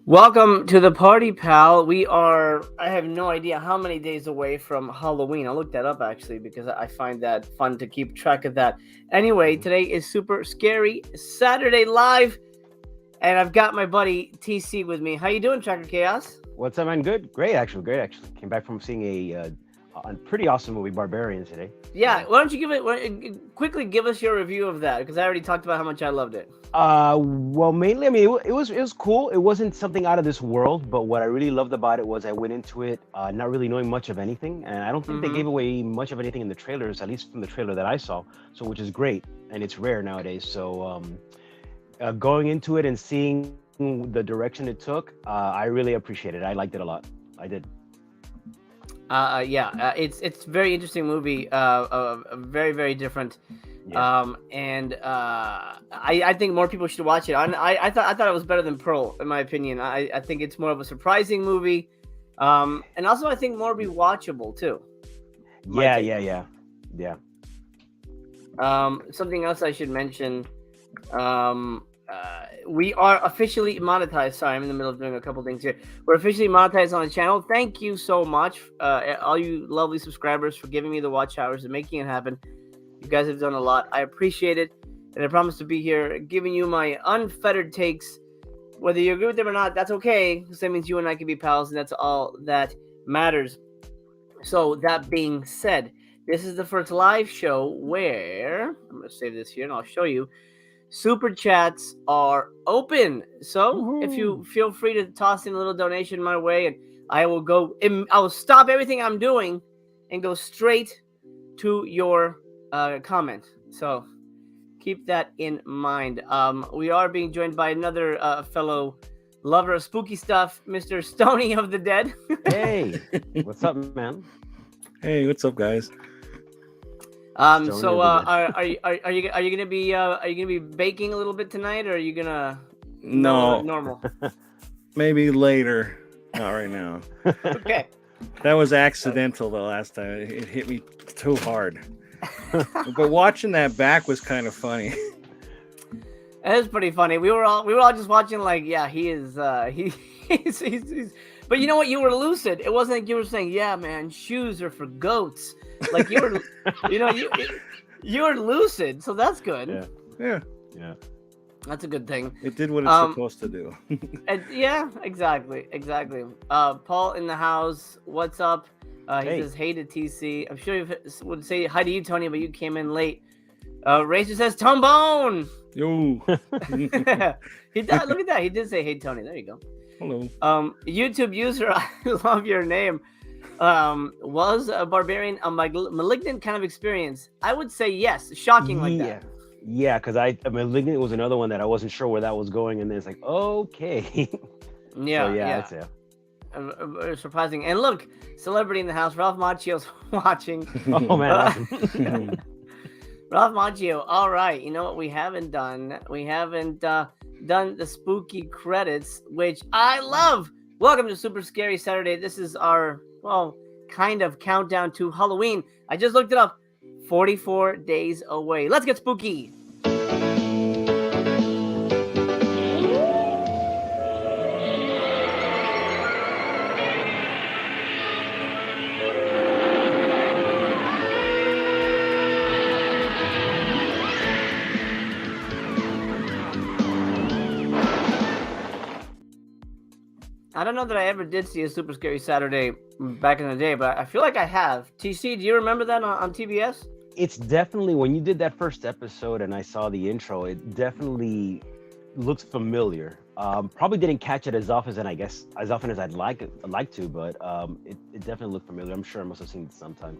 Welcome to the party, pal. I have no idea how many days away from Halloween. I'll look that up actually because I find that fun to keep track of that. Anyway, today is Super Scary Saturday Live, and I've got my buddy TC with me. How you doing, Tracker Chaos? What's up, man? Good, great, actually, great, actually. Came back from seeing a pretty awesome movie, Barbarian, today. Yeah, why don't you quickly give us your review of that because I already talked about how much I loved it. Well, mainly, I mean, it was cool. It wasn't something out of this world, but what I really loved about it was I went into it not really knowing much of anything, and I don't think they gave away much of anything in the trailers, at least from the trailer that I saw. So, which is great, and it's rare nowadays. So, going into it and seeing the direction it took, I really appreciated it. I liked it a lot. I did. It's a very interesting movie. Very very different. Yeah. I think more people should watch it. I thought it was better than Pearl, in my opinion. I think it's more of a surprising movie, and also I think more rewatchable too. Yeah. Something else I should mention. We are officially monetized. Sorry, I'm in the middle of doing a couple things here. We're officially monetized on the channel. Thank you so much, all you lovely subscribers, for giving me the watch hours and making it happen. You guys have done a lot. I appreciate it, and I promise to be here giving you my unfettered takes. Whether you agree with them or not, that's okay, because that means you and I can be pals, and that's all that matters. So that being said, this is the first live show where I'm going to save this here, and I'll show you. Super chats are open, so if you feel free to toss in a little donation my way, and I will stop everything I'm doing and go straight to your comment. So keep that in mind. We are being joined by another fellow lover of spooky stuff, Mr. Stony of the Dead. Hey, what's up, man? Hey, what's up, guys? Are you gonna be baking a little bit tonight, or are you gonna No, normal? maybe later. Not right now. Okay. That was accidental the last time. It hit me too hard. But watching that back was kind of funny. It is pretty funny. We were all just watching like, yeah, he is he's but you know what? You were lucid. It wasn't like you were saying, yeah, man, shoes are for goats. Like you were, you were lucid, so that's good. Yeah. That's a good thing. It did what it's supposed to do. Yeah, exactly. Paul in the house. What's up? He says hey to TC. I'm sure he would say hi to you, Tony, but you came in late. Racer says Tombone. Yo. He did. Look at that. He did say hey, Tony. There you go. Hello. YouTube user, I love your name. Was a barbarian a malignant kind of experience? I would say yes. Shocking like that. Yeah, because Malignant was another one that I wasn't sure where that was going, and then it's like, okay. Yeah. Surprising. And look, celebrity in the house. Ralph Macchio's watching. Oh man, awesome. Ralph Macchio. All right. You know what we haven't done? We haven't done the spooky credits, which I love. Welcome to Super Scary Saturday. This is our kind of countdown to Halloween. I just looked it up. 44 days away. Let's get spooky. I don't know that I ever did see a Super Scary Saturday back in the day, but I feel like I have. TC, do you remember that on TBS? It's definitely, when you did that first episode and I saw the intro, it definitely looks familiar. Probably didn't catch it as often as I'd like to, but it definitely looked familiar. I'm sure I must have seen it sometime.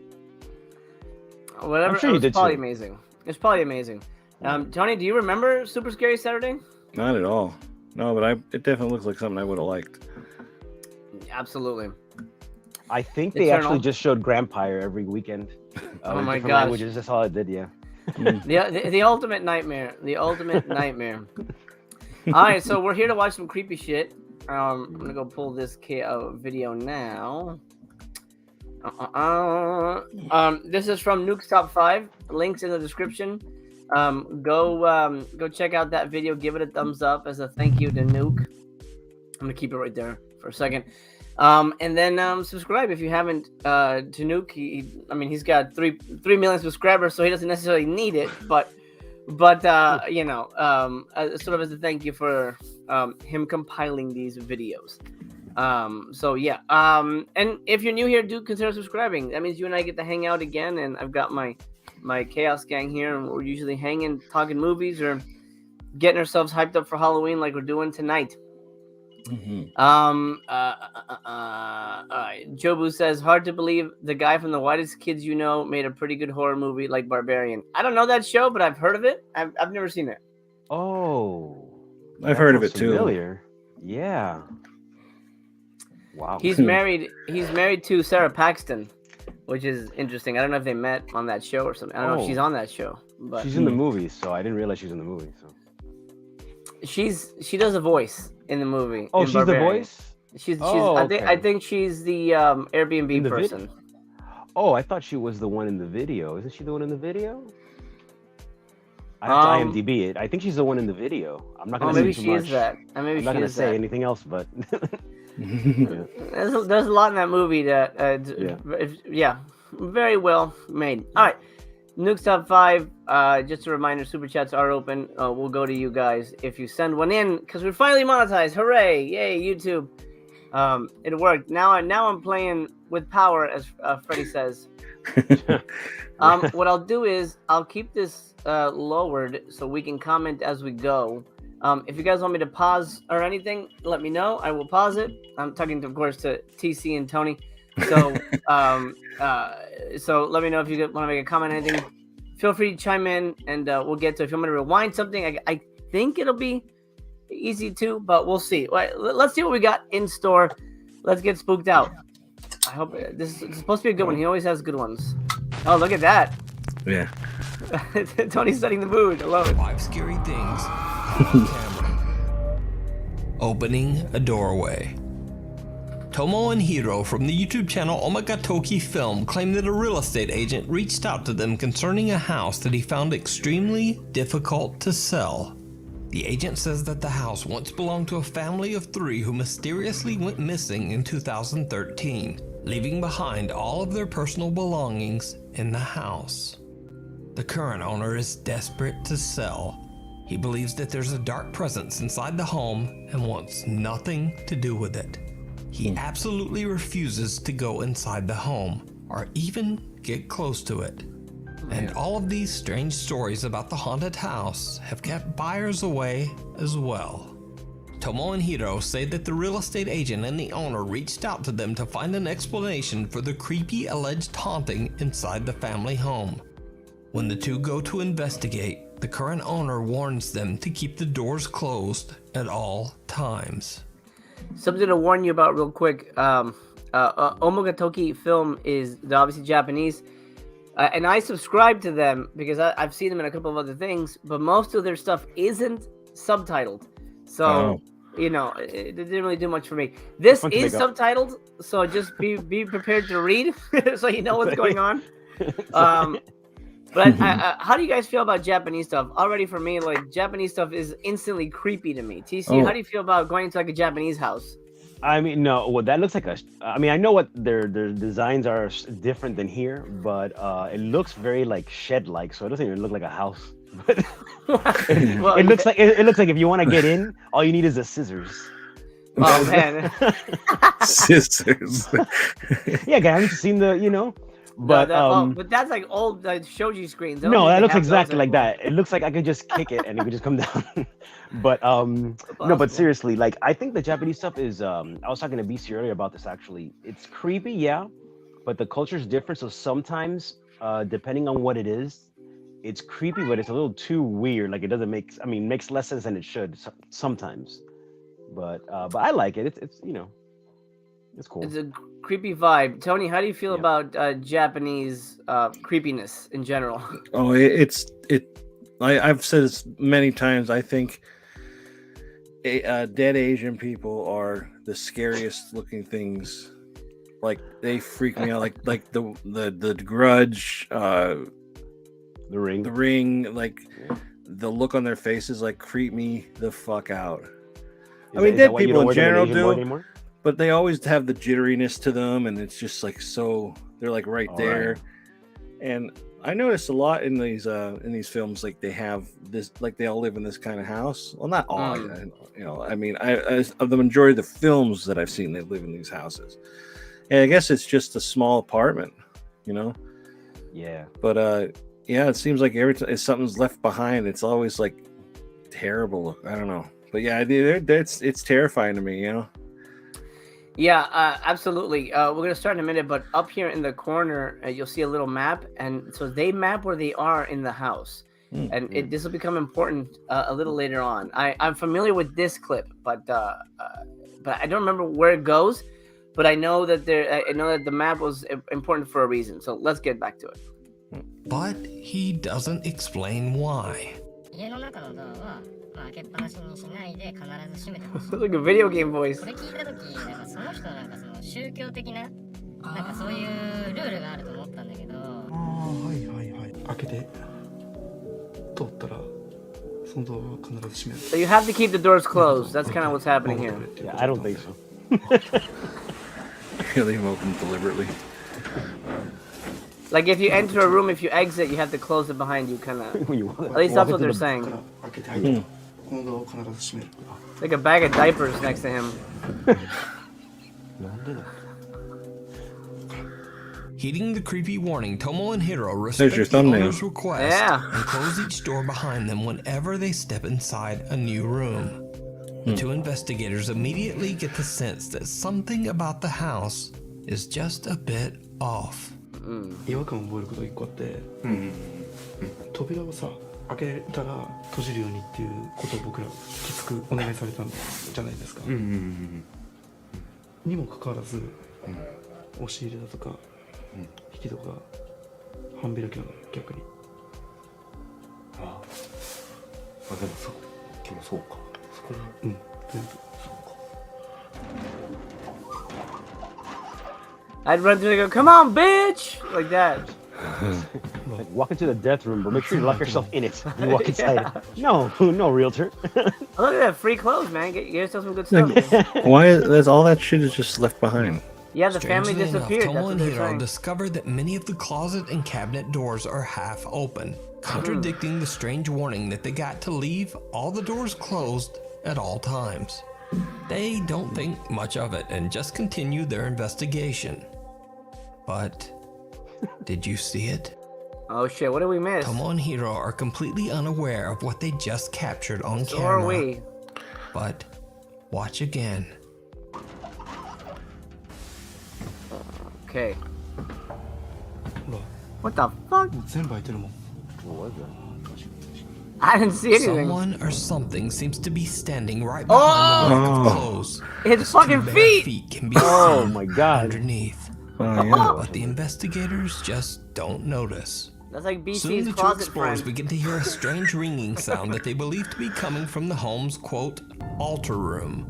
Whatever. I'm sure you did probably too. amazing. It's probably amazing. Tony, do you remember Super Scary Saturday? Not at all. No, but it definitely looks like something I would have liked. Absolutely. I think they actually just showed Grampire every weekend. Oh my gosh. Languages. That's all it did, yeah. The ultimate nightmare. The ultimate nightmare. All right, so we're here to watch some creepy shit. I'm going to go pull this video now. This is from Nuke's Top 5. Links in the description. Go check out that video. Give it a thumbs up as a thank you to Nuke. I'm gonna keep it right there for a second. And then subscribe if you haven't to Nuke. He's got 3 million subscribers, so he doesn't necessarily need it, but sort of as a thank you for him compiling these videos. And if you're new here, do consider subscribing. That means you and I get to hang out again, and I've got my Chaos gang here, and we're usually hanging, talking movies, or getting ourselves hyped up for Halloween like we're doing tonight. Mm-hmm. All right. Jobu says, hard to believe the guy from The Whitest Kids You Know made a pretty good horror movie like Barbarian. I don't know that show, but I've heard of it. I've never seen it. Oh, I've heard of it too. Familiar. Yeah. Wow. He's married to Sarah Paxton, which is interesting. I don't know if they met on that show or something. I don't know if she's on that show, but she's in the movie, so I didn't realize she was in the movie. So she does a voice in the movie. Oh, she's Barbarian. the voice. She's okay. I think she's the Airbnb person. Oh, I thought she was the one in the video. Isn't she the one in the video? I have to IMDb it. I think she's the one in the video. I'm not gonna say too much. Is that. I'm not gonna say anything else, but yeah. There's a lot in that movie that very well made. All right. Nuke's Top 5, just a reminder, Super Chats are open. We'll go to you guys if you send one in, because we're finally monetized. Hooray! Yay, YouTube. It worked. Now I'm playing with power, as Freddie says. What I'll do is I'll keep this lowered so we can comment as we go. If you guys want me to pause or anything, let me know. I will pause it. I'm talking, of course, to TC and Tony. So, so let me know if you want to make a comment or anything. Feel free to chime in, and we'll get to it. If you want me to rewind something, I think it'll be easy to, but we'll see. Let's see what we got in store. Let's get spooked out. I hope this is supposed to be a good one. He always has good ones. Oh, look at that. Yeah. Tony's setting the mood. I love it. 5 scary things on camera. Opening a doorway. Tomo and Hiro from the YouTube channel Omagatoki Film claim that a real estate agent reached out to them concerning a house that he found extremely difficult to sell. The agent says that the house once belonged to a family of 3 who mysteriously went missing in 2013, leaving behind all of their personal belongings in the house. The current owner is desperate to sell. He believes that there's a dark presence inside the home and wants nothing to do with it. He absolutely refuses to go inside the home or even get close to it. And all of these strange stories about the haunted house have kept buyers away as well. Tomo and Hiro say that the real estate agent and the owner reached out to them to find an explanation for the creepy alleged haunting inside the family home. When the two go to investigate, the current owner warns them to keep the doors closed at all times. Something to warn you about real quick. Omagatoki Film is obviously Japanese. And I subscribe to them because I've seen them in a couple of other things, but most of their stuff isn't subtitled. So, it didn't really do much for me. This is subtitled, so just be prepared to read so you know what's going on. But how do you guys feel about Japanese stuff? Already for me, like, Japanese stuff is instantly creepy to me. TC, how do you feel about going to like a Japanese house? I mean, no, well, that looks like I know what their designs are different than here, but it looks very like shed-like, so it doesn't even look like a house. It looks like if you want to get in, all you need is a scissors. Oh man, scissors. Yeah, guys, haven't you seen the But but that's like old shoji screens. No, that looks exactly like that. It looks like I could just kick it and it could just come down. But no, but seriously, like, I think the Japanese stuff is I was talking to BC earlier about this actually. It's creepy, yeah, but the culture's different. So sometimes, depending on what it is, it's creepy, but it's a little too weird. Like, it doesn't makes less sense than it should sometimes. But I like it. It's it's cool. It's a creepy vibe. Tony, how do you feel about Japanese creepiness in general? Oh, I've said this many times. I think dead Asian people are the scariest looking things. Like, they freak me out. Like the Grudge, the Ring. Like, the look on their faces like creep me the fuck out. I mean, dead why you people don't in wear them general Asian mode do, anymore? but they always have the jitteriness to them, and it's just like so they're like right there. And I noticed a lot in these films, like they have this, like they all live in this kind of house. Well, not all, I mean, of the majority of the films that I've seen, they live in these houses. And I guess it's just a small apartment, you know. Yeah. But yeah, it seems like every time something's left behind, it's always like terrible. I don't know, but yeah, it's terrifying to me, you know. Yeah, absolutely. We're gonna start in a minute, but up here in the corner, you'll see a little map, and so they map where they are in the house, and this will become important a little later on. I'm familiar with this clip, but I don't remember where it goes. But I know that the map was important for a reason. So let's get back to it. But he doesn't explain why. Like a video game voice. So you have to keep the doors closed. That's kind of what's happening here. Yeah, I don't think so. You leave them open deliberately. Like if you enter a room, if you exit, you have to close it behind you, kind of. At least that's what they're saying. Like a bag of diapers next to him. Heeding the creepy warning, Tomo and Hiro respect your the thumbnail. owner's request and close each door behind them whenever they step inside a new room. The two investigators immediately get the sense that something about the house is just a bit off. 違和感を覚えることが一個あって、扉をさ開けたら閉じるようにっていうことを僕らきつくお願いされたんじゃないですか。にもかかわらず、押し入れだとか、引き戸が半開きなの逆に。あでもそうか。そこも全部そうか。I'd run through and go, "Come on, bitch!" Like that. Like, walk into the death room, but make sure you lock yourself in it. You walk inside. No, realtor. Look at that, free clothes, man. Get yourself some good stuff. Why is all that shit is just left behind? Yeah, the family Strangely disappeared. enough, That's Tomo what and they're Hiro saying. discovered that many of the closet and cabinet doors are half open, contradicting the strange warning that they got to leave all the doors closed at all times. They don't think much of it and just continue their investigation. But did you see it? Oh shit, what did we miss? Tomo and Hiro are completely unaware of what they just captured on So camera. are we. But watch again. Okay. What the fuck? 全部開いてるもん。 What was that? I didn't see anything. Someone or something seems to be standing right behind the rack of clothes. It's Two fucking bare feet! feet can be Oh seen my god. underneath. Oh yeah. But the investigators just don't notice. That's like Soon BC's the two closet explorers friend. begin to hear a strange ringing sound that they believe to be coming from the home's, quote, altar room.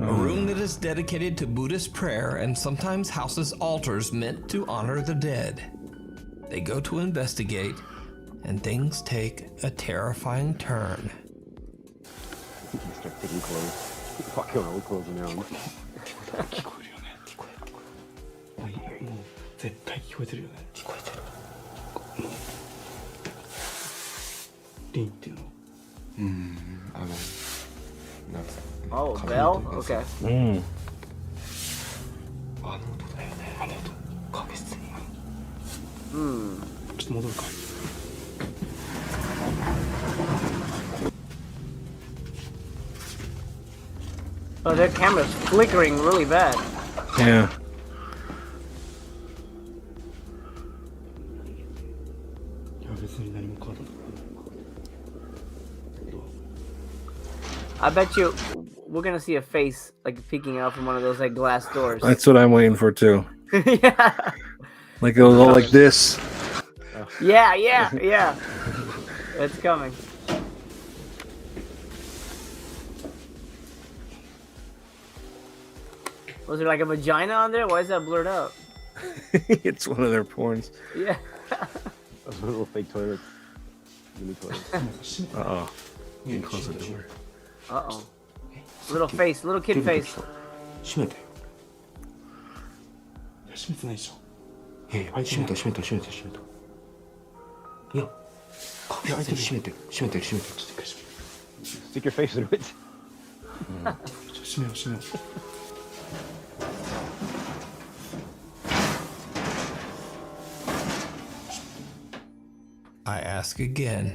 A room that is dedicated to Buddhist prayer and sometimes houses altars meant to honor the dead. They go to investigate, and things take a terrifying turn. You start taking clothes. Walking around with clothes in their arms. 聞こえるよね。聞こえる。もう絶対聞こえてるよね。聞こえてる。リンっていうの。なんか Oh, bell? Okay. あの音だよね。あの音。確実に。Hmm. ちょっと戻るか。Oh, their camera's flickering really bad. Yeah. I bet you we're gonna see a face like peeking out from one of those like glass doors. That's what I'm waiting for too. Yeah. Like it was all like this. Yeah. It's coming. Was there like a vagina on there? Why is that blurred out? It's one of their porns. Yeah. Those little fake toilets. Mini toilets. Uh oh. You can close the door. Uh-oh. Little face, little kid 出る時 face. さ閉めたよ。いや閉めてないでしょ。いやいや閉めた閉めた閉めた閉めた。いや確実に閉めてる閉めてる閉めてる。ちょっと一回閉めて。 Stick your face through it. 閉めよう閉めよう。 I ask again,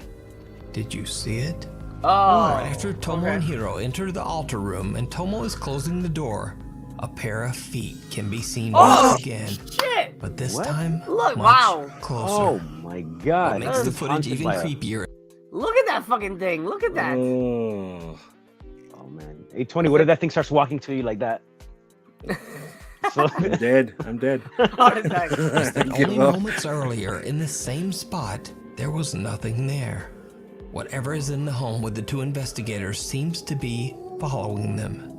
did you see it? Oh. Right after Tomo and Hiro enter the altar room and Tomo is closing the door, a pair of feet can be seen once again. Shit! But this What? time, Look, much wow. closer. Oh my god. What makes the That's footage haunted even by a- creepier. Look at that fucking thing. Look at that. Oh. Oh man. Hey Tony, what if that thing starts walking to you like that? So, I'm dead. I'm dead. Heart attack. And Give only up. moments earlier, in the same spot, there was nothing there. Whatever is in the home with the two investigators seems to be following them.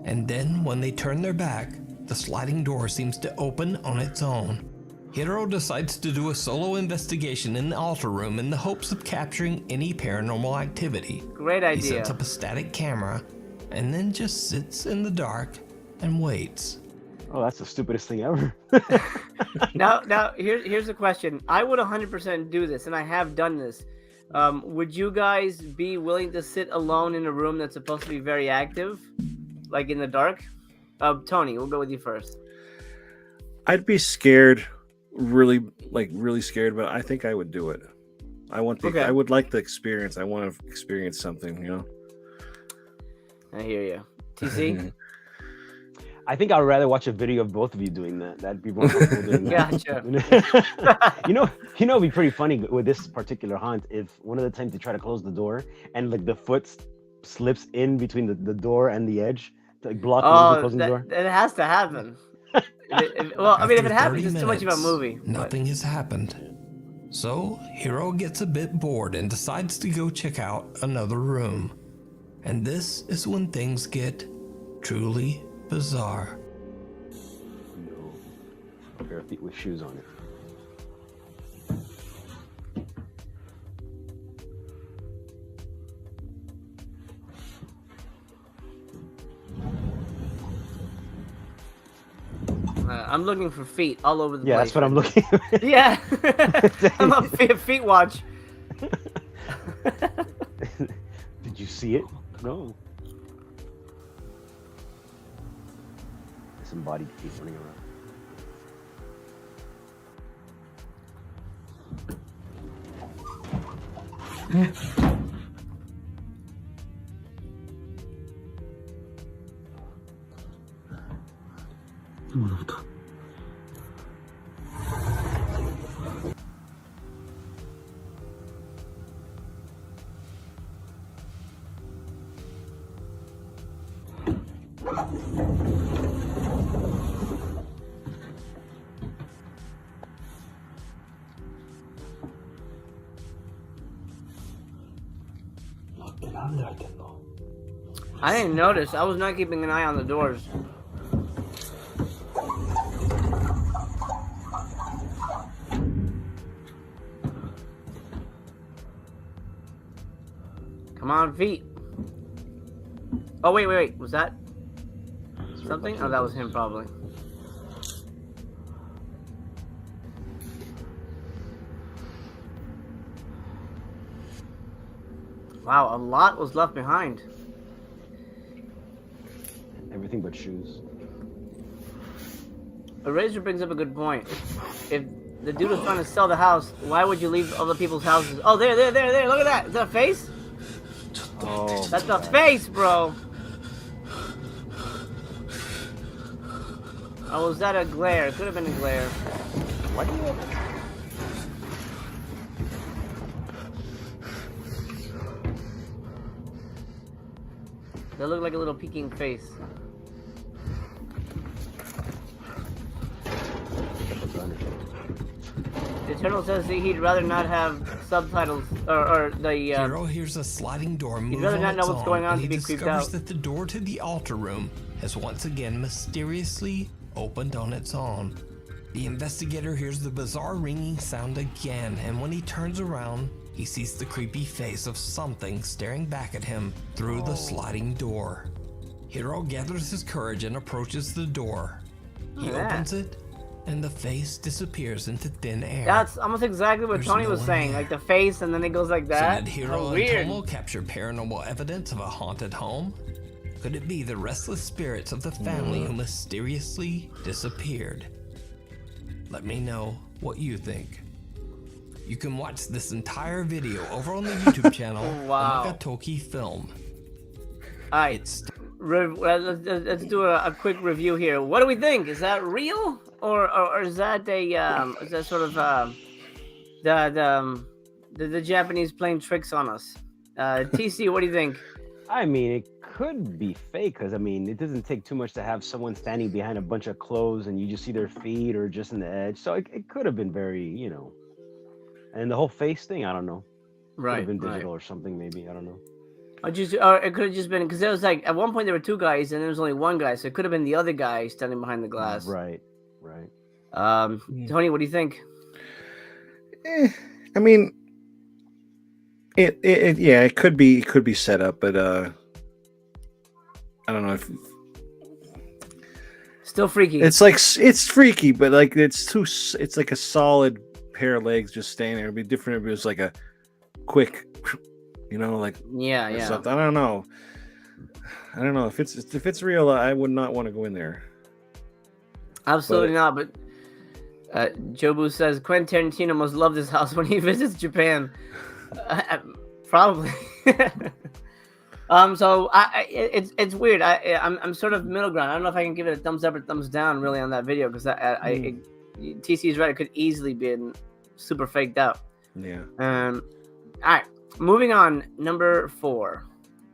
And then, when they turn their back, the sliding door seems to open on its own. Hiro decides to do a solo investigation in the altar room in the hopes of capturing any paranormal activity. Great He idea. sets up a static camera and then just sits in the dark and waits. oh, that's the stupidest thing ever. Now, here's a question. I would 100% do this, and I have done this. Would you guys be willing to sit alone in a room that's supposed to be very active, like in the dark? Tony, we'll go with you first. I'd be scared, really scared, but I think I would do it. I want the. Okay. I would like the experience. I want to experience something, you know. I hear you. TC? I think I'd rather watch a video of both of you doing that. That'd be more comfortable doing that. Gotcha. It'd be pretty funny with this particular haunt if one of the times they try to close the door and like the foot slips in between the door and the edge to like block the closing the door. That has to happen. Well, I mean, if it After happens, 30 it's too much of a minutes, movie. Nothing has happened. So, Hiro gets a bit bored and decides to go check out another room. And this is when things get truly bizarre. No. A pair of feet with shoes on it. I'm looking for feet all over the Yeah, place. that's what I'm looking at. Yeah. I'm on feet watch. Did you see it? No. Disembodied feet running around. I didn't notice. I was not keeping an eye on the doors. Come on, feet. Oh, wait. Was that something? Oh, that was him, probably. Wow, a lot was left behind. Everything but shoes. Eraser brings up a good point. If the dude was trying to sell the house, why would you leave other people's houses? Oh, there, look at that. Is that a face? Oh, That's a face, bro. Oh, was that a glare? It could have been a glare. Why do you have... That looked like a little peeking face. The Eternal says that he'd rather not have subtitles or the. Hiro hears a sliding door move rather on not know its what's own, going on and to he be creeped discovers out. that the door to the altar room has once again mysteriously opened on its own. The investigator hears the bizarre ringing sound again, and when he turns around, he sees the creepy face of something staring back at him through the sliding door. Hiro gathers his courage and approaches the door. He opens it, and the face disappears into thin air. That's almost exactly what There's Tony no was one saying. there. Like the face, and then it goes like So that. did How Hiro and weird. Tomo capture paranormal evidence of a haunted home? Could it be the restless spirits of the family who mysteriously disappeared? Let me know what you think. You can watch this entire video over on the YouTube channel, Wow. Omagatoki Film. All right. It's Let's do a quick review here. What do we think? Is that real, or is that is that sort of the Japanese playing tricks on us? TC, what do you think? I mean, it could be fake because I mean, it doesn't take too much to have someone standing behind a bunch of clothes and you just see their feet or just in the edge. So it could have been very, you know. And the whole face thing, I don't know. Could Right, have been right. digital or something, maybe. I don't know. Or it could have just been because there was like at one point there were two guys and there was only one guy, so it could have been the other guy standing behind the glass. Right, right. Tony, what do you think? I mean, it could be set up, but I don't know if Still freaky. it's freaky, but like it's like a solid pair of legs just staying there. It'd be different if it was like a quick, you know, like yeah. something. I don't know if it's real. I would not want to go in there. Absolutely not. But Jobu says Quentin Tarantino must love this house when he visits Japan. Probably. So it's weird. I'm sort of middle ground. I don't know if I can give it a thumbs up or thumbs down really on that video because TC is right. It could easily be super faked out. Yeah. All right. Moving on. Number 4.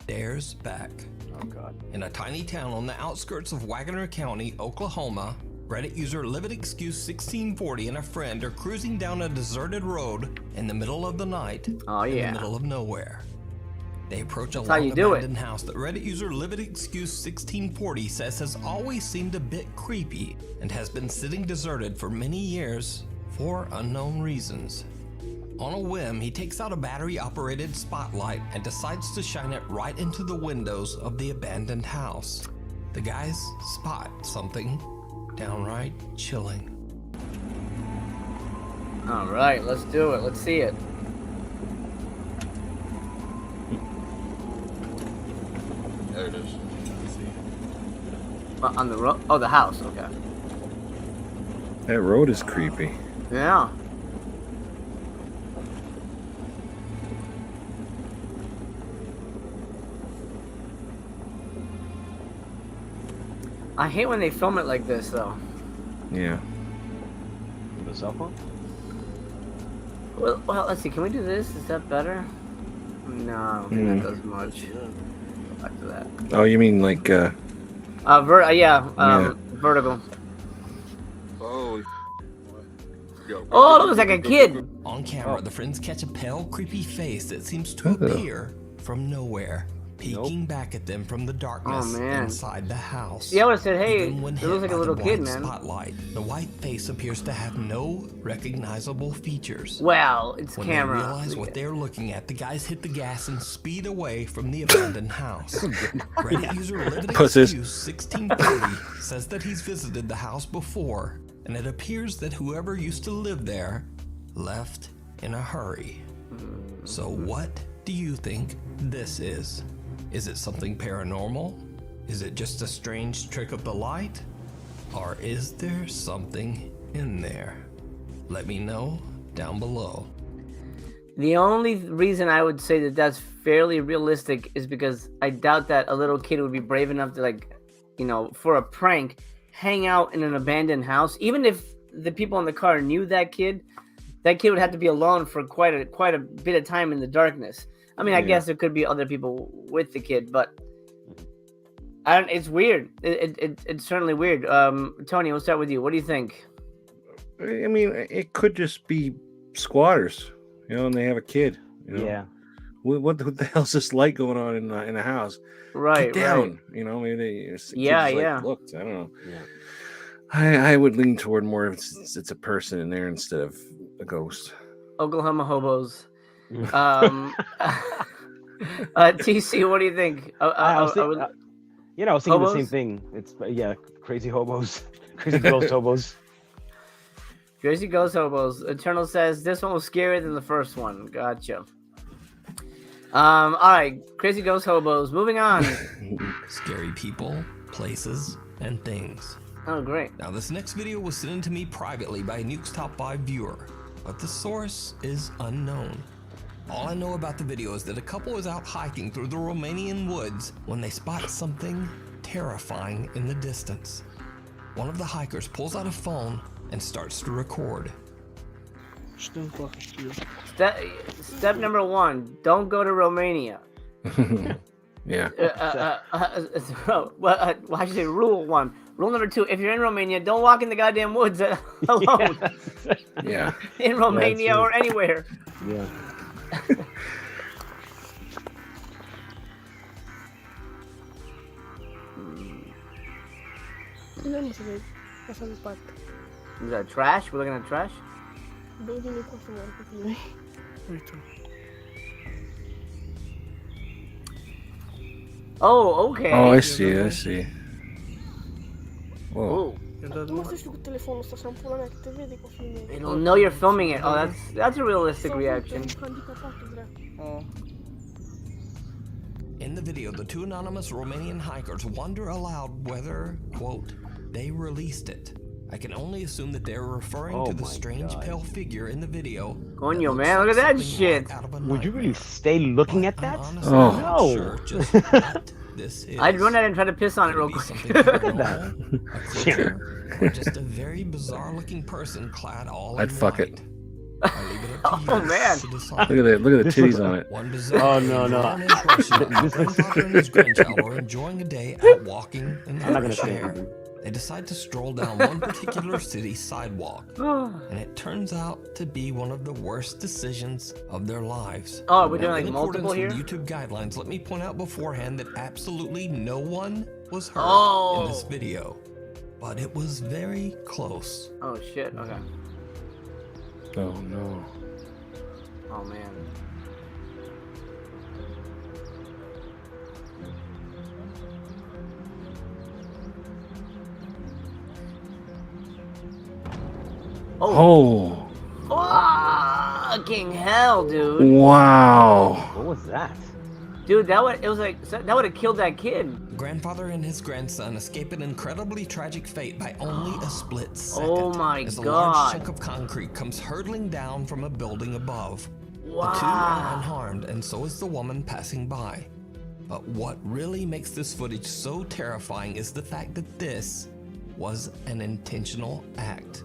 Dares back. Oh God. In a tiny town on the outskirts of Wagoner County, Oklahoma, Reddit user Live It Excuse 1640 and a friend are cruising down a deserted road in the middle of the night in the middle of nowhere. They approach a long abandoned house that Reddit user Live It Excuse 1640 says has always seemed a bit creepy and has been sitting deserted for many years for unknown reasons. On a whim, he takes out a battery-operated spotlight and decides to shine it right into the windows of the abandoned house. The guys spot something downright chilling. All right, let's do it. Let's see it. There it is. On the road? Oh, the house. Okay. That road is creepy. Yeah. I hate when they film it like this, though. Yeah. With a cell phone? Well, let's see. Can we do this? Is that better? No, I don't think that does much. Go back to that. Oh, you mean like Vertical. Oh. Oh, it looks like a kid. On camera, the friends catch a pale, creepy face that seems to appear from nowhere, peeking back at them from the darkness inside the house. Yeah, I would have said, hey, Even when it hit looks like a by the little kid, bright man. spotlight, the white face appears to have no recognizable features. Well, it's When camera. they realize what they're looking at, the guys hit the gas and speed away from the abandoned house. Reddit user Live It Excuse 1630 says that he's visited the house before, and it appears that whoever used to live there left in a hurry. So what do you think this is? Is it something paranormal? Is it just a strange trick of the light? Or is there something in there? Let me know down below. The only reason I would say that that's fairly realistic is because I doubt that a little kid would be brave enough to, like, you know, for a prank, hang out in an abandoned house. Even if the people in the car knew that kid would have to be alone for quite a bit of time in the darkness. I mean, I guess there could be other people with the kid, but it's weird. It's certainly weird. Tony, we'll start with you. What do you think? I mean, it could just be squatters, you know, and they have a kid. You know? Yeah. What the hell's this light going on in a house? Right. Get down. Right. You know, maybe they. Yeah. Looked. I don't know. Yeah. I would lean toward more if it's a person in there instead of a ghost. Oklahoma hobos. TC, what do you think? You know, I was thinking the Hobos? same thing. It's yeah, crazy hobos, crazy girls hobos. Crazy Ghost Hobos. Eternal says this one was scarier than the first one. Gotcha. All right, Crazy Ghost Hobos. Moving on. Scary people, places, and things. Oh, great. Now, this next video was sent in to me privately by a Nuke's Top 5 viewer, but the source is unknown. All I know about the video is that a couple is out hiking through the Romanian woods when they spot something terrifying in the distance. One of the hikers pulls out a phone and starts to record. Step number 1: don't go to Romania. Yeah. Well, I should say rule 1. Rule number 2: if you're in Romania, don't walk in the goddamn woods alone. Yeah. In Romania or anywhere. Yeah. Is that trash? We're looking at trash? Oh, okay. Oh, I see. I see. Whoa. Oh. It'll know you're filming it. Oh, that's a realistic reaction. In the video, the two anonymous Romanian hikers wonder aloud whether, quote, they released it. I can only assume that they're referring to the strange pale figure in the video. Coño, man, look at that shit. Would you really stay looking at that? No. Sure just what this is. I'd run out and try to piss on it real quick. Paranormal, a creature, or just a very bizarre-looking person clad all I'd in fuck white. it. I leave it up to you Oh, man. to decide. Look at the titties on it. One bizarre Oh, no. grandfather and his grandchild are enjoying a day out walking in the I'm not gonna fresh say air. anything. They decide to stroll down one particular city sidewalk, and it turns out to be one of the worst decisions of their lives. Oh, we're doing Now, like in multiple accordance here? with YouTube guidelines, let me point out beforehand that absolutely no one was hurt in this video, but it was very close. Oh, shit. Okay. Oh no. Oh, man. Oh. Fucking hell, dude. Wow. What was that? Dude, that would have killed that kid. The grandfather and his grandson escape an incredibly tragic fate by only a split second. Oh my as a God. large chunk of concrete comes hurtling down from a building above. Wow. The two are unharmed, and so is the woman passing by. But what really makes this footage so terrifying is the fact that this was an intentional act.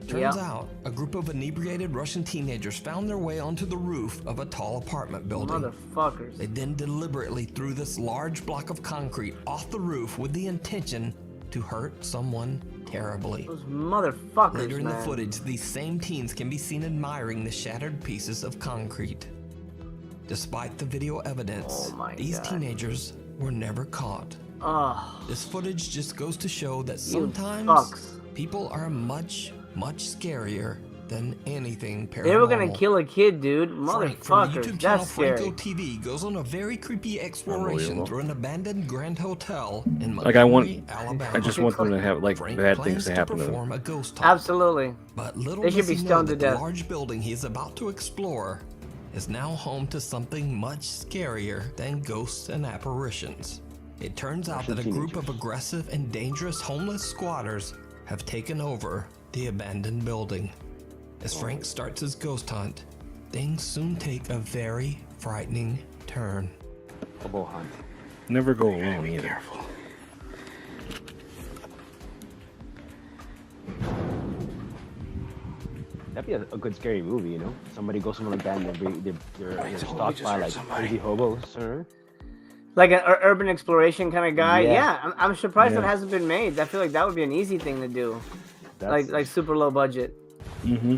Turns out, a group of inebriated Russian teenagers found their way onto the roof of a tall apartment building. Motherfuckers. They then deliberately threw this large block of concrete off the roof with the intention to hurt someone terribly. Those motherfuckers, Later in the man. footage, these same teens can be seen admiring the shattered pieces of concrete. Despite the video evidence, Oh my these God. teenagers were never caught. Oh, This footage just goes to show that you sometimes fucks. people are much scarier than anything paranormal. They were gonna kill a kid, dude. Frank from the Motherfuckers. YouTube channel That's scary. Franco TV goes on a very creepy exploration Unbelievable. through an abandoned Grand Hotel in Like, I want- Montgomery, Alabama. I just want them to have like Frank bad plans things to happen to them. perform a ghost hunt. Absolutely. But little They does should be he know stoned to that the death. large building he is about to explore is now home to something much scarier than ghosts and apparitions. It turns out that a group of aggressive and dangerous homeless squatters have taken over the abandoned building. As Frank starts his ghost hunt, things soon take a very frightening turn. Hobo hunt. Never go alone either. Careful. That'd be a good scary movie, you know? Somebody goes somewhere like that and they're stalked by like crazy hobos, or Like an urban exploration kind of guy. Yeah. Yeah, I'm surprised that Yeah. hasn't been made. I feel like that would be an easy thing to do. that's Like super low budget. Mm-hmm.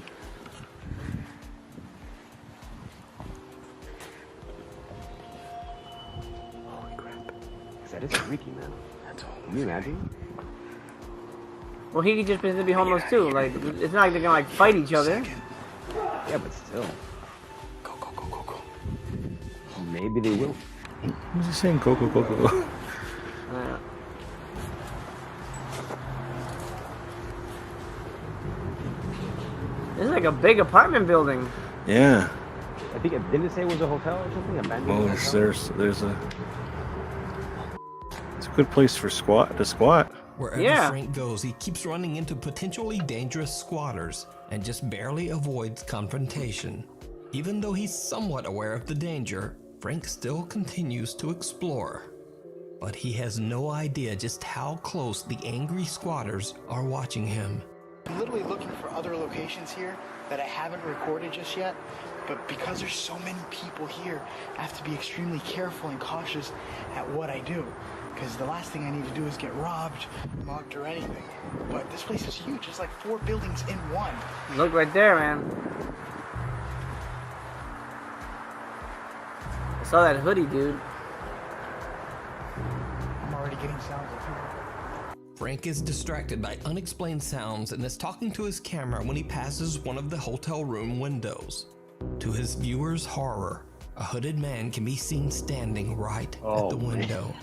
holy crap. That is freaky, man. Can you imagine? Well, he could just pretend to be homeless too. Like, it's not like they're gonna like fight each other. Yeah, but still. Go. Maybe they will. Who's he saying? Go. Uh, This is like a big apartment building. Yeah. I think didn't it say it was a hotel or something? Abandoned Oh, hotel? there's a. It's a good place for to squat. Wherever Frank goes, he keeps running into potentially dangerous squatters and just barely avoids confrontation. Even though he's somewhat aware of the danger, Frank still continues to explore. But he has no idea just how close the angry squatters are watching him. I'm literally looking for other locations here that I haven't recorded just yet, but because there's so many people here, I have to be extremely careful and cautious at what I do, because the last thing I need to do is get robbed, mugged, or anything. But this place is huge. It's like 4 buildings in one. Look right there, man. I saw that hoodie, dude. I'm already getting sounds of people. Frank is distracted by unexplained sounds and is talking to his camera when he passes one of the hotel room windows. To his viewers' horror, a hooded man can be seen standing right at the window,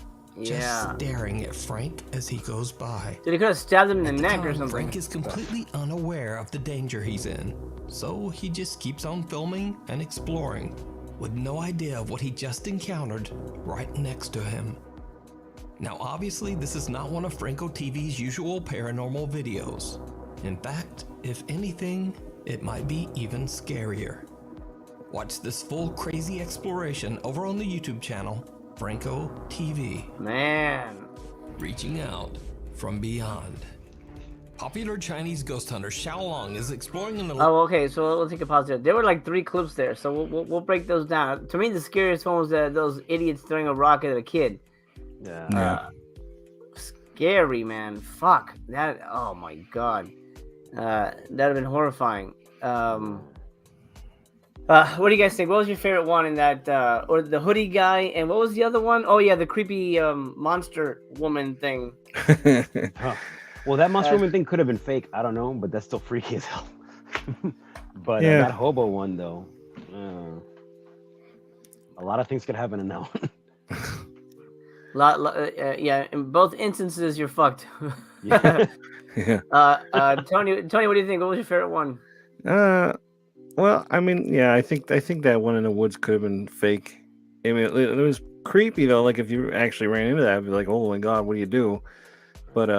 just staring at Frank as he goes by. Dude, he could have stabbed him in the neck time, or something. Frank is completely unaware of the danger he's in, so he just keeps on filming and exploring, with no idea of what he just encountered right next to him. Now obviously this is not one of Franco TV's usual paranormal videos. In fact, if anything, it might be even scarier. Watch this full crazy exploration over on the YouTube channel, Franco TV. Man. Reaching out from beyond. Popular Chinese ghost hunter Xiaolong is exploring in the... Oh, okay, so we'll take a pause there. There were like 3 clips there, so we'll break those down. To me, the scariest one was those idiots throwing a rock at a kid. Scary, man. Fuck. That, oh my god. That'd have been horrifying. What do you guys think? What was your favorite one in that, or the hoodie guy, and what was the other one? Oh yeah, the creepy monster woman thing. Well, that monster woman thing could have been fake. I don't know, but that's still freaky as hell. But that hobo one, though, a lot of things could happen in that one. Yeah, in both instances, you're fucked. Yeah. Tony, what do you think? What was your favorite one? Well, I mean, yeah, I think that one in the woods could have been fake. I mean, it was creepy though. Like if you actually ran into that, I'd be like, "Oh my god, what do you do?" But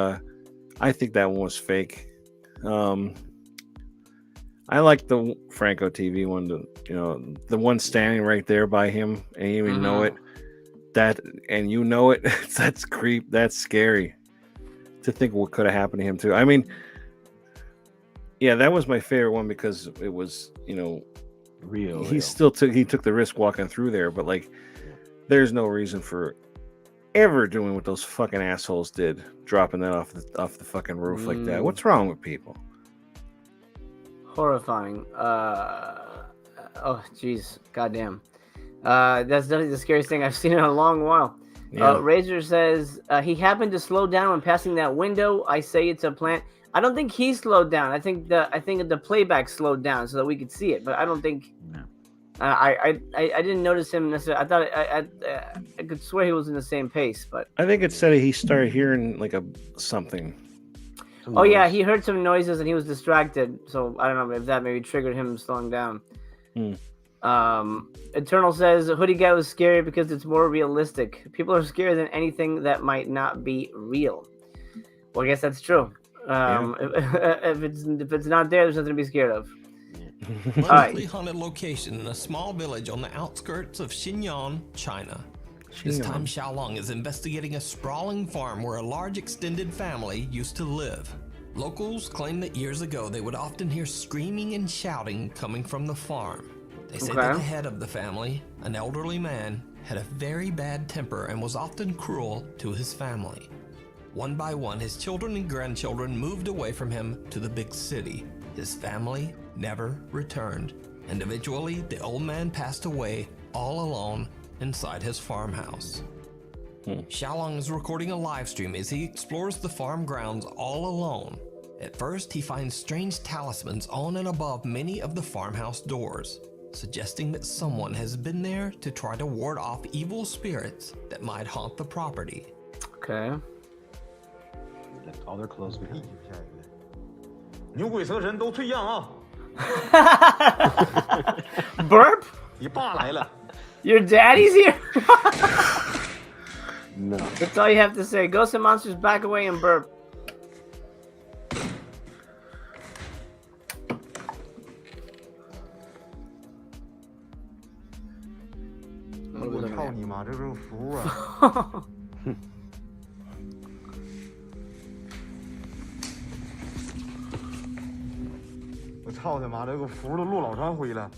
I think that one was fake. I like the Franco TV one. The one standing right there by him, and you even know it. And you know it. That's That's scary. To think what could have happened to him too. I mean. Yeah, that was my favorite one because it was, real. He took the risk walking through there, but like, there's no reason for ever doing what those fucking assholes did, dropping that off the fucking roof like that. What's wrong with people? Horrifying. Oh, jeez, goddamn. That's definitely the scariest thing I've seen in a long while. Yeah. Razor says he happened to slow down when passing that window. I say it's a plant. I don't think he slowed down. I think the playback slowed down so that we could see it. But I don't think. No. I didn't notice him necessarily. I thought I could swear he was in the same pace. But I think it said he started hearing like something. Oh yeah, he heard some noises and he was distracted. So I don't know if that maybe triggered him slowing down. Eternal says hoodie guy was scary because it's more realistic. People are scarier than anything that might not be real. Well, I guess that's true. If it's not there, there's nothing to be scared of. Lovely haunted location in a small village on the outskirts of Xinjiang, China. This time Xiaolong is investigating a sprawling farm where a large extended family used to live. Locals claim that years ago they would often hear screaming and shouting coming from the farm. They say that the head of the family, an elderly man, had a very bad temper and was often cruel to his family. One by one, his children and grandchildren moved away from him to the big city. His family never returned, and eventually the old man passed away all alone inside his farmhouse. Xiaolong is recording a live stream as he explores the farm grounds all alone. At first, he finds strange talismans on and above many of the farmhouse doors, suggesting that someone has been there to try to ward off evil spirits that might haunt the property. Okay. Left all their clothes behind. 牛鬼蛇神都退让啊！ Burp? Your daddy's here? No. That's all you have to say. Ghosts and monsters, back away and burp. What are we looking at? 你妈，这是服啊！我操他妈，这个服都落老长灰了。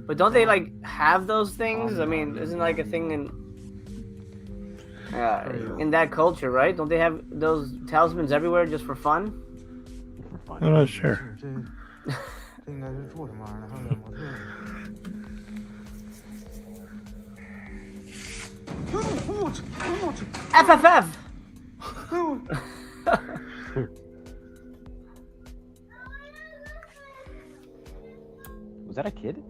But don't they like have those things? I mean, isn't like a thing in that culture, right? Don't they have those talismans everywhere just for fun? I'm not sure. 这应该是做什么玩意儿？还有点模特。 FFF! Was that a kid?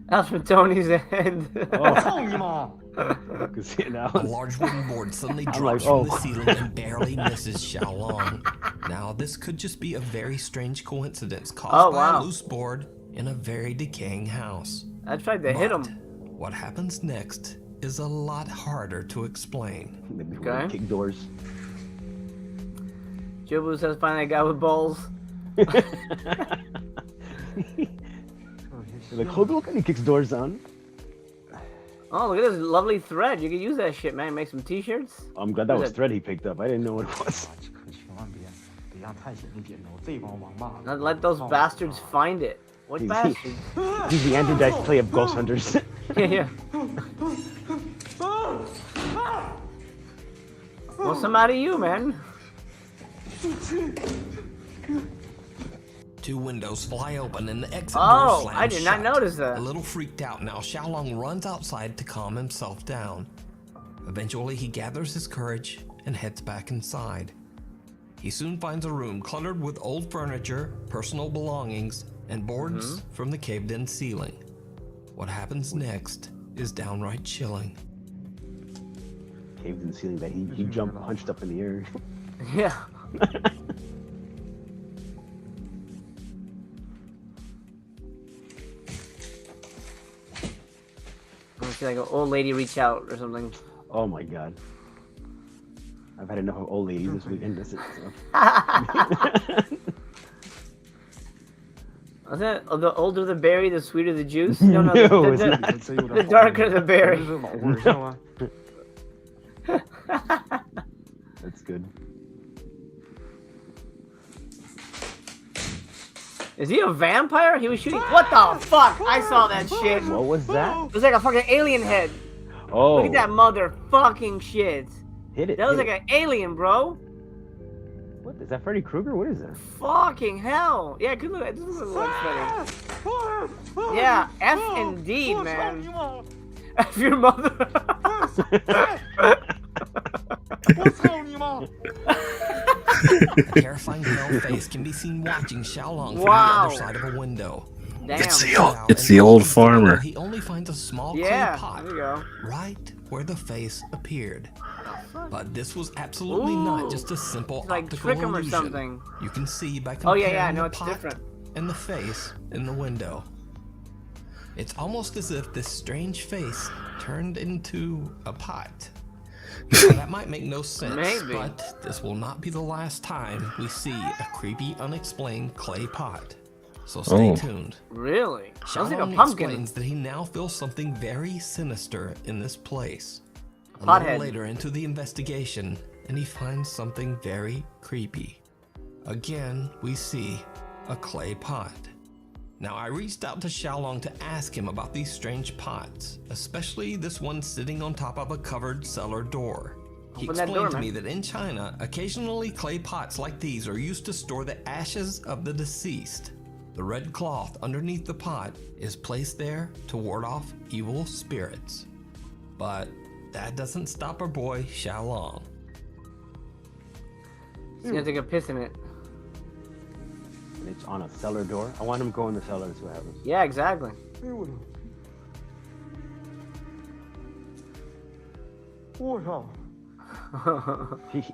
That was from Tony's end. Oh. A large wooden board suddenly drops like, from the ceiling and barely misses Xiaolong. Now, this could just be a very strange coincidence caused by a loose board in a very decaying house. I tried to hit him. What happens next is a lot harder to explain. Okay. Kick doors. Jobu says, find that guy with balls. Like, hold on, he kicks doors down. Oh, look at this lovely thread. You can use that shit, man. Make some t-shirts. I'm glad that was thread he picked up. I didn't know what it was. Not let those bastards find it. What bastards? He's the anti-dice play of Ghost Hunters. Yeah. What's the matter with you, man? Two windows fly open and the exit door slams I did not notice that. A little freaked out now, Xiaolong runs outside to calm himself down. Eventually, he gathers his courage and heads back inside. He soon finds a room cluttered with old furniture, personal belongings, and boards from the caved-in ceiling. What happens next is downright chilling. Caved-in ceiling that he jumped, punched up in the air. Yeah. I see like an old lady reach out or something. Oh my god. I've had enough of old ladies this weekend. This is Wasn't that the older the berry, the sweeter the juice? No, the darker the berry. That's good. Is he a vampire? He was shooting. What the fuck? I saw that shit. What was that? It was like a fucking alien head. Oh. Look at that motherfucking shit. Hit it. That was like an alien, bro. What is that? Freddy Krueger? What is that? Fucking hell. Yeah, it could look. It doesn't look like Freddy. Yeah, F indeed, man. F your mother. A terrifying pale face can be seen watching Xiaolong from the other side of a window. Damn. It's the old farmer. He only finds a small clay pot there you go. right where the face appeared. But this was absolutely not just a simple optical trick him or illusion. something. You can see by comparing no, the it's pot different. and the face in the window. It's almost as if this strange face turned into a pot. Now, that might make no sense, Maybe. but this will not be the last time we see a creepy, unexplained clay pot. So stay tuned. Really? Sounds like a Xiaolong pumpkin. explains that he now feels something very sinister in this place. A Pothead. little later into the investigation, and he finds something very creepy. Again, we see a clay pot. Now, I reached out to Xiaolong to ask him about these strange pots, especially this one sitting on top of a covered cellar door. He Open that explained door, to man. me that in China, occasionally clay pots like these are used to store the ashes of the deceased. The red cloth underneath the pot is placed there to ward off evil spirits. But that doesn't stop our boy Xiaolong. He's gonna take a piss in it. And it's on a cellar door. I want him to go in the cellar and see what happens. Yeah, exactly.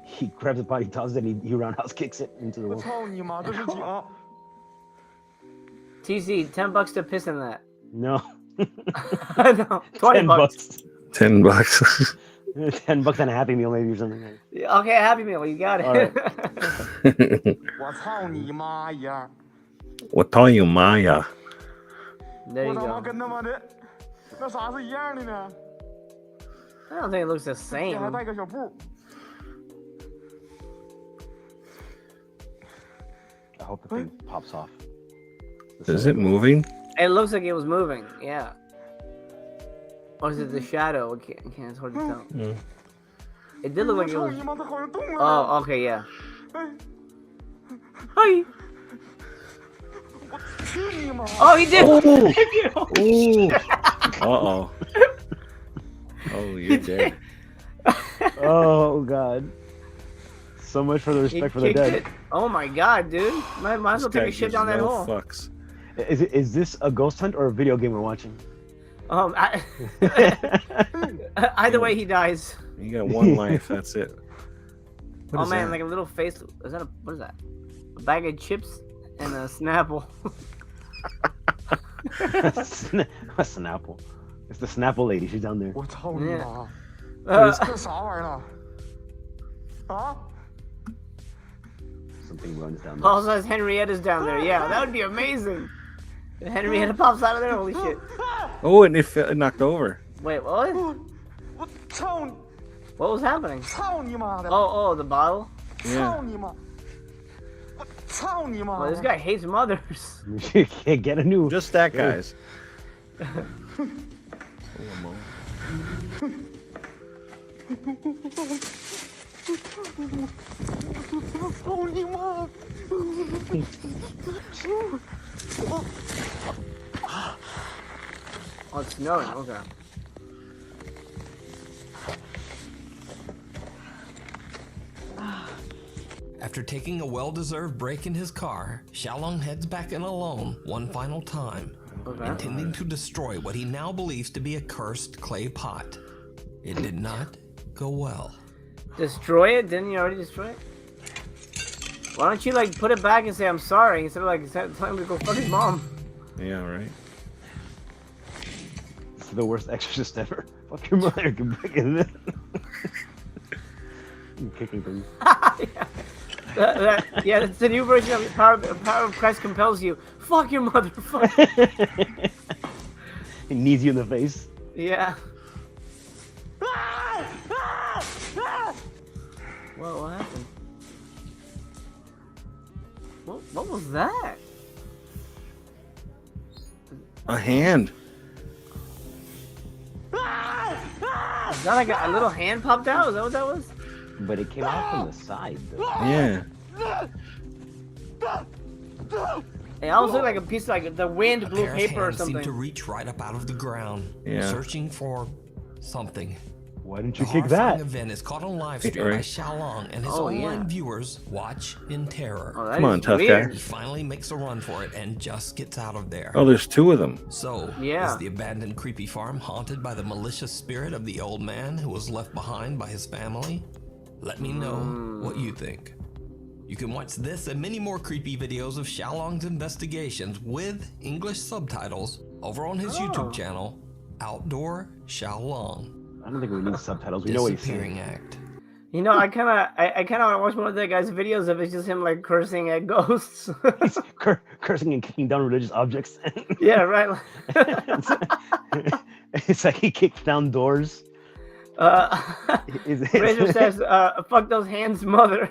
He grabs the body, tosses it, and he roundhouse kicks it into the 我 wall. 操你妈！这是警！ TC, $10 to piss in that. No. No, 20 $10 bucks. $10. $10 and a Happy Meal maybe or something. Okay, Happy Meal, you got it. All right. 我操你妈呀！ 我操你妈呀！ There 我 you 他妈 go. 跟他妈的那啥是一样的呢？ I don't think it looks the 这 same. 还带个小布。 I hope the thing pops off. Is it moving? It looks like it was moving, yeah. Or is it the shadow? I can't, it's hard to tell. Mm. It did look 我 like it 操 was... 你妈！它好像动了。 Oh, okay, yeah. 哎， Hi. 我去你妈！ Oh, he did! Uh-oh. Oh, you're dead. Oh God. So much for the He respect for the kicked dead. it. Oh my god, dude. Might as well This take guy a shit gives down that no hole. fucks. Is this a ghost hunt or a video game we're watching? Either way, he dies. You got one life, that's it. What Oh is man, that? like a little face. Is that what is that? A bag of chips and a Snapple. A Snapple. It's the Snapple lady. She's down there. 我操你妈！ Uh, 这啥玩意儿啊？啊？ Something runs down there. Paul says Henrietta's down there. Yeah, that would be amazing. If Henrietta pops out of there, holy shit. Oh, and it knocked over. Wait, what? 我操你！ What was happening? 操你妈的！ Oh, the bottle? 操你妈！我操你妈！ Well, this guy hates mothers. You can't get a new. Just that, guys. Oh, 操你妈！ Oh, it's snowing. Okay. After taking a well-deserved break in his car, Xiaolong heads back in alone one final time, Okay. intending to destroy what he now believes to be a cursed clay pot. It did not go well. Destroy it? Didn't you already destroy it? Why don't you like put it back and say I'm sorry instead of like telling him to go fuck his mom? Yeah, right. It's the worst exorcist ever. Fuck your mother. You're breaking it. You're kicking things. Yeah, that's the new version of Power of Christ compels you. Fuck your mother. Fuck. He knees you in the face. Yeah. Whoa, what happened? What was that? A hand. Is that like a little hand popped out? Is that what that was? But it came out from the side, though. Yeah. It almost looked like a piece of like the wind A blew pair of paper or hands seemed to something. reach right up out of the ground, Yeah. searching for something. Why didn't The you kick horrifying that? event is caught on live stream by Right. Xiaolong, and his Oh, online yeah. viewers watch in terror. Oh, that Come on, is tough weird. guy. He finally makes a run for it and just gets out of there. Oh, there's two of them. So, Yeah. is the abandoned creepy farm haunted by the malicious spirit of the old man who was left behind by his family? Let me know what you think. You can watch this and many more creepy videos of Xiaolong's investigations with English subtitles over on his YouTube channel, Outdoor Xiaolong. I don't think we need subtitles. We know what he's Disappearing saying. Act. You know, I kind of want to watch one of that guy's videos of it's just him like cursing at ghosts. He's cursing and kicking down religious objects. Yeah, right. It's like he kicked down doors. Razor says, "Fuck those hands, mother."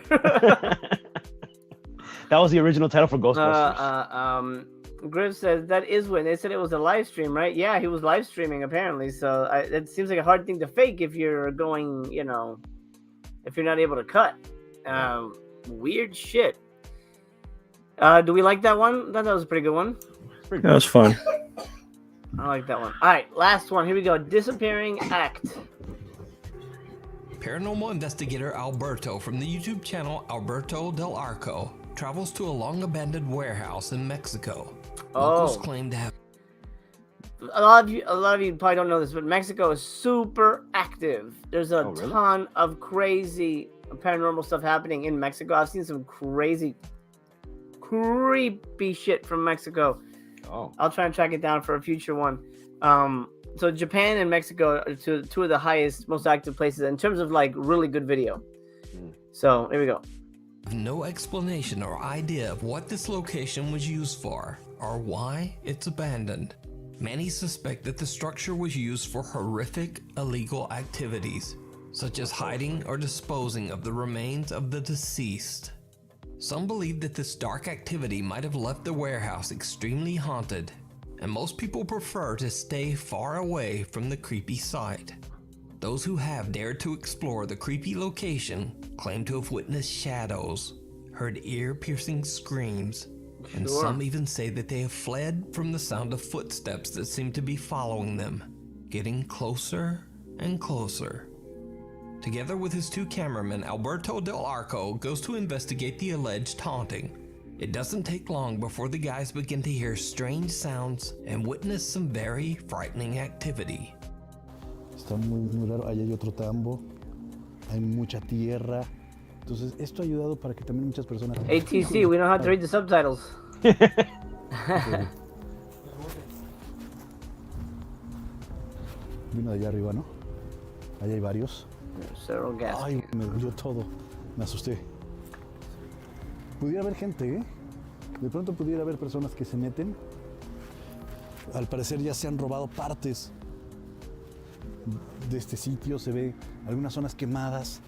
That was the original title for Ghostbusters. Griff says that is when they said it was a live stream, right? Yeah, he was live streaming apparently. So it seems like a hard thing to fake if you're going, you know, if you're not able to cut. Weird shit. Do we like that one? That was a pretty good one. That was fun. I like that one. All right, last one. Here we go. Disappearing Act. Paranormal investigator Alberto from the YouTube channel Alberto Del Arco travels to a long abandoned warehouse in Mexico. Locals claim to have a lot of you probably don't know this, but Mexico is super active. There's a really? ton of crazy paranormal stuff happening in Mexico. I've seen some crazy, creepy shit from Mexico. Oh. I'll try and track it down for a future one. So Japan and Mexico are two of the highest, most active places in terms of like really good video. So here we go. No explanation or idea of what this location was used for or why it's abandoned. Many suspect that the structure was used for horrific illegal activities, such as hiding or disposing of the remains of the deceased. Some believe that this dark activity might have left the warehouse extremely haunted, and most people prefer to stay far away from the creepy site. Those who have dared to explore the creepy location claim to have witnessed shadows, heard ear-piercing screams, and some even say that they have fled from the sound of footsteps that seem to be following them, getting closer and closer. Together with his two cameramen, Alberto Del Arco goes to investigate the alleged haunting. It doesn't take long before the guys begin to hear strange sounds and witness some very frightening activity. Está muy raro. Ahí hay otro tambo. Hay mucha tierra. Entonces, esto ha ayudado para que también muchas personas... ATC, we don't have to read the subtitles. Vino de allá arriba, ¿no? Ahí hay varios. Several gas. Ay, me dolió todo. Me asusté. Pudiera haber gente, ¿eh? De pronto pudiera haber personas que se meten. Al parecer ya se han robado partes de este sitio. Se ve algunas zonas quemadas.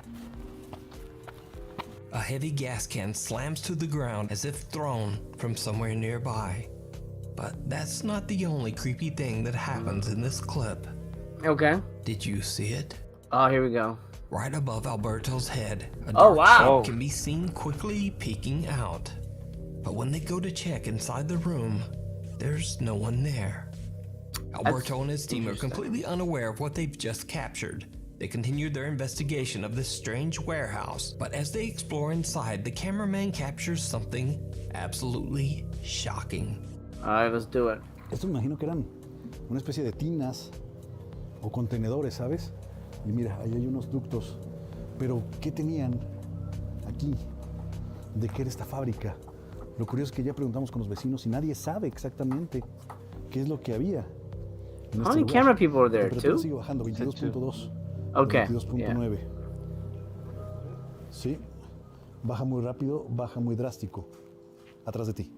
A heavy gas can slams to the ground as if thrown from somewhere nearby. But that's not the only creepy thing that happens in this clip. Okay. Did you see it? Oh, here we go. Right above Alberto's head, a Oh, dark wow. shape can be seen quickly peeking out. But when they go to check inside the room, there's no one there. Alberto and his team are completely unaware of what they've just captured. They continued their investigation of this strange warehouse, but as they explore inside, the cameraman captures something absolutely shocking. Alright, let's do it. Esto me imagino que eran una especie de tinas o contenedores, ¿sabes? Y mira, ahí hay unos ductos. Pero, ¿qué tenían aquí? ¿De qué era esta fábrica? Lo curioso es que ya preguntamos con los vecinos y nadie sabe exactamente qué es lo que había. En How many camera people are there? La temperatura Two? sigue bajando, 22.2. Okay. 22.9. Sí. Baja muy rápido, baja muy drástico. Atrás de ti.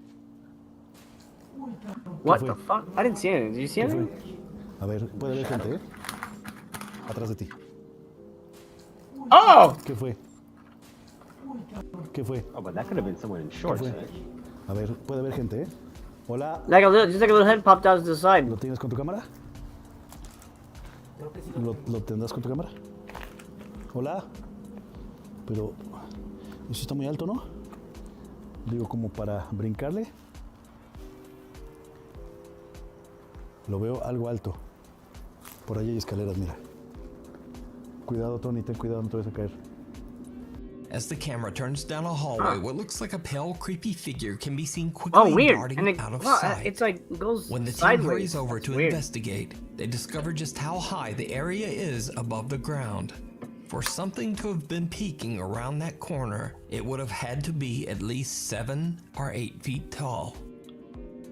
What the fuck? I didn't see anything. Did you see ¿Qué fue? anything? A ver, puede haber gente, ¿eh? Atrás de ti. Oh! ¿Qué fue? ¿Qué fue? Oh, but that could have been someone in shorts. fue? A ver, puede haber gente, ¿eh? Hola. Like a little, just like a little head popped out to the side. ¿Lo tienes con tu cámara? ¿Lo tendrás con tu cámara? Hola. Pero eso está muy alto, ¿no? Digo, como para brincarle. Lo veo algo alto. Por ahí hay escaleras, mira. Cuidado, Tony, ten cuidado, no te vayas a caer. As the camera turns down a hallway, what looks like a pale, creepy figure can be seen quickly Oh, weird. darting And it, out of well, sight. it's like goes When the team sideways. hurries over That's to weird. investigate, they discover just how high the area is above the ground. For something to have been peeking around that corner, it would have had to be at least 7 or 8 feet tall.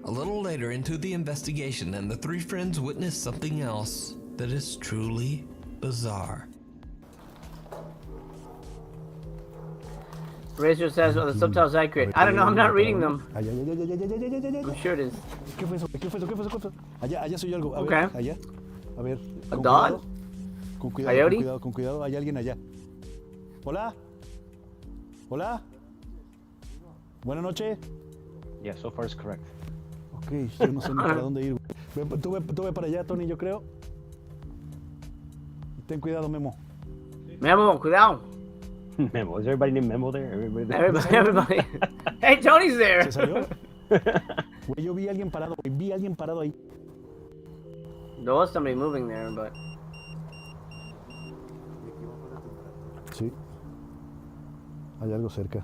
A little later into the investigation, and the three friends witness something else that is truly bizarre. Razor says, "Oh, the subtitles accurate." I don't know. I'm not reading them. Allá, allá, allá, allá, allá, allá, allá, I'm allá. sure it is. ¿Qué fue eso? ¿Qué fue eso? ¿Qué fue eso? ¿Qué fue eso? Allá se oye algo. A ver, Okay. allá. A ver. A con dog? cuidado. Con cuidado, Coyote? con cuidado, con cuidado. Hay alguien allá. Hola. Hola. Buenas noches. Yeah, so far it's correct. Ok, yo no sé ni para dónde ir. Tú ve para allá, Tony, yo creo. Ten cuidado, Memo. Memo, cuidado. Memo. Is everybody named Memo there? Everybody there? Everybody. Hey, Tony's there. ¿Se salió? Güey, yo vi a alguien parado, güey. Vi a alguien parado ahí. There was somebody moving there, but Sí. Hay algo cerca.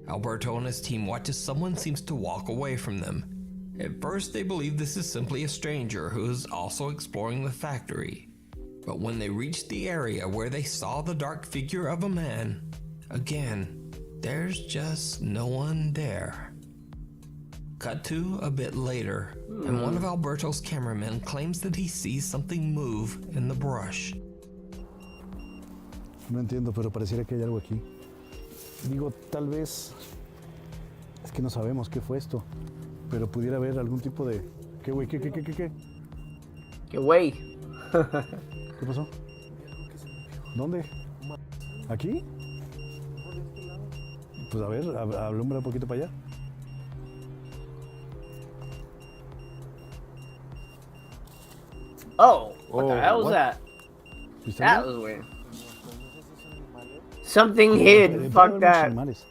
Alberto and his team watch as someone seems to walk away from them. At first, they believe this is simply a stranger who is also exploring the factory. But when they reached the area where they saw the dark figure of a man, again, there's just no one there. Cut to a bit later, and one of Alberto's cameramen claims that he sees something move in the brush. No entiendo, pero pareciera que hay algo aquí. Digo, tal vez... Es que no sabemos qué fue esto. Pero pudiera haber algún tipo de... ¿Qué, güey? ¿Qué? ¿Qué güey? ¿Qué pasó? ¿Dónde? ¿Aquí? Pues a ver, alumbra un poquito para allá. Oh, what the hell was what? that? ¿Viste That algo? was weird. Something hid. Fuck that. Animales.